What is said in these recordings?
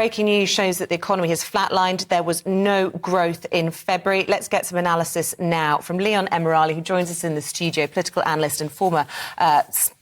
breaking news shows that the economy has flatlined. There was no growth in February. Let's get some analysis now from Leon Emirali, who joins us in the studio, political analyst and former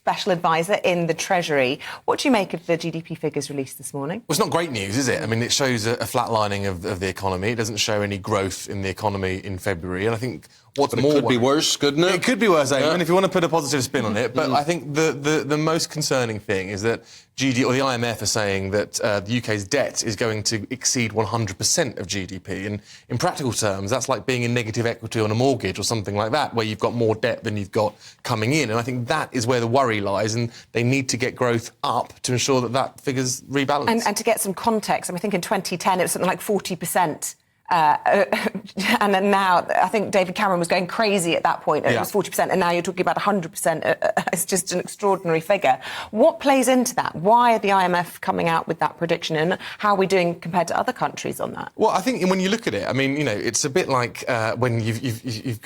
special advisor in the Treasury. What do you make of the GDP figures released this morning? Well, it's not great news, is it? I mean, it shows a flatlining of the economy. It doesn't show any growth in the economy in February. And I think what's more... It could be worse, couldn't it? It could be worse, Eamon, if you want to put a positive spin on it. But I think the most concerning thing is that the IMF are saying that the UK's debt is going to exceed 100% of GDP. And in practical terms, that's like being in negative equity on a mortgage or something like that, where you've got more debt than you've got coming in. And I think that is where the worry lies, and they need to get growth up to ensure that that figure's rebalanced. And to get some context, I think in 2010 it was something like 40%. And then now, I think David Cameron was going crazy at that point. It was 40%, and now you're talking about 100%. It's just an extraordinary figure. What plays into that? Why are the IMF coming out with that prediction, and how are we doing compared to other countries on that? Well, I think when you look at it, I mean, you know, it's a bit like when you've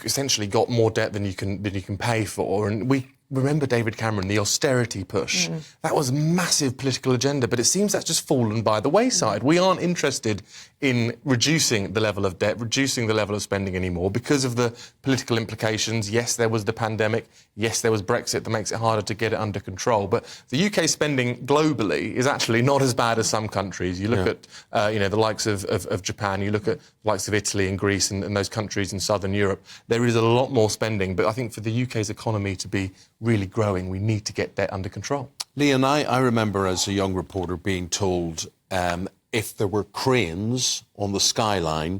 essentially got more debt than you can pay for, and we remember David Cameron, the austerity push. That was a massive political agenda, but it seems that's just fallen by the wayside. We aren't interested in reducing the level of debt, reducing the level of spending anymore because of the political implications. Yes, there was the pandemic. Yes, there was Brexit that makes it harder to get it under control. But the UK spending globally is actually not as bad as some countries. You look at, you know, the likes of Japan, you look at the likes of Italy and Greece and those countries in southern Europe. There is a lot more spending. But I think for the UK's economy to be really growing, we need to get debt under control. Leon, I remember as a young reporter being told if there were cranes on the skyline,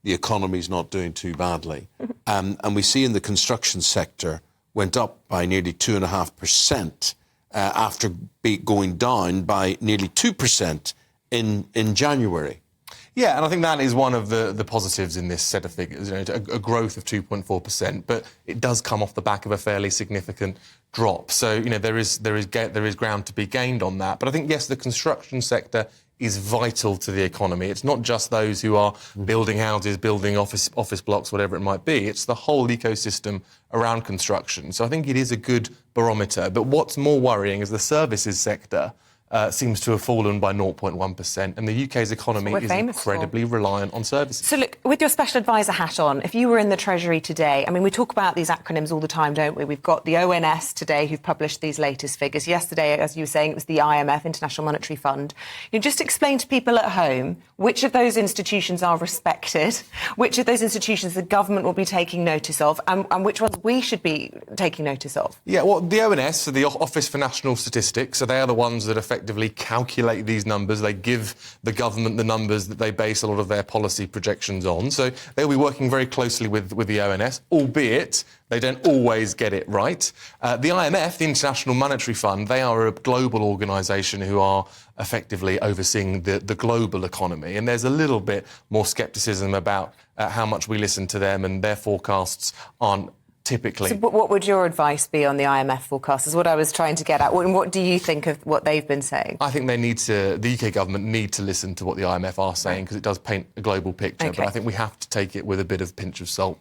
the economy's not doing too badly. And we see in the construction sector went up by nearly 2.5% after going down by nearly 2% in January. Yeah, and I think that is one of the positives in this set of figures, you know, a growth of 2.4%, but it does come off the back of a fairly significant drop. So, you know, there is ground to be gained on that. But I think, yes, the construction sector is vital to the economy. It's not just those who are building houses, building office blocks, whatever it might be. It's the whole ecosystem around construction. So I think it is a good barometer. But what's more worrying is the services sector seems to have fallen by 0.1%, and the UK's economy is incredibly reliant on services. So look, with your special advisor hat on, if you were in the Treasury today, I mean, we talk about these acronyms all the time, don't we? We've got the ONS today, who've published these latest figures. Yesterday, as you were saying, it was the IMF, International Monetary Fund. You just explain to people at home which of those institutions are respected, which of those institutions the government will be taking notice of, and which ones we should be taking notice of. Yeah, well, the ONS, so the Office for National Statistics, so they are the ones that effectively calculate these numbers. They give the government the numbers that they base a lot of their policy projections on. So they'll be working very closely with the ONS, albeit they don't always get it right. The IMF, the International Monetary Fund, they are a global organisation who are effectively overseeing the global economy. And there's a little bit more scepticism about how much we listen to them, and their forecasts aren't typically. So what would your advice be on the IMF forecast, is what I was trying to get at. And what do you think of what they've been saying? I think the UK government need to listen to what the IMF are saying, because it does paint a global picture. Okay. But I think we have to take it with a bit of pinch of salt.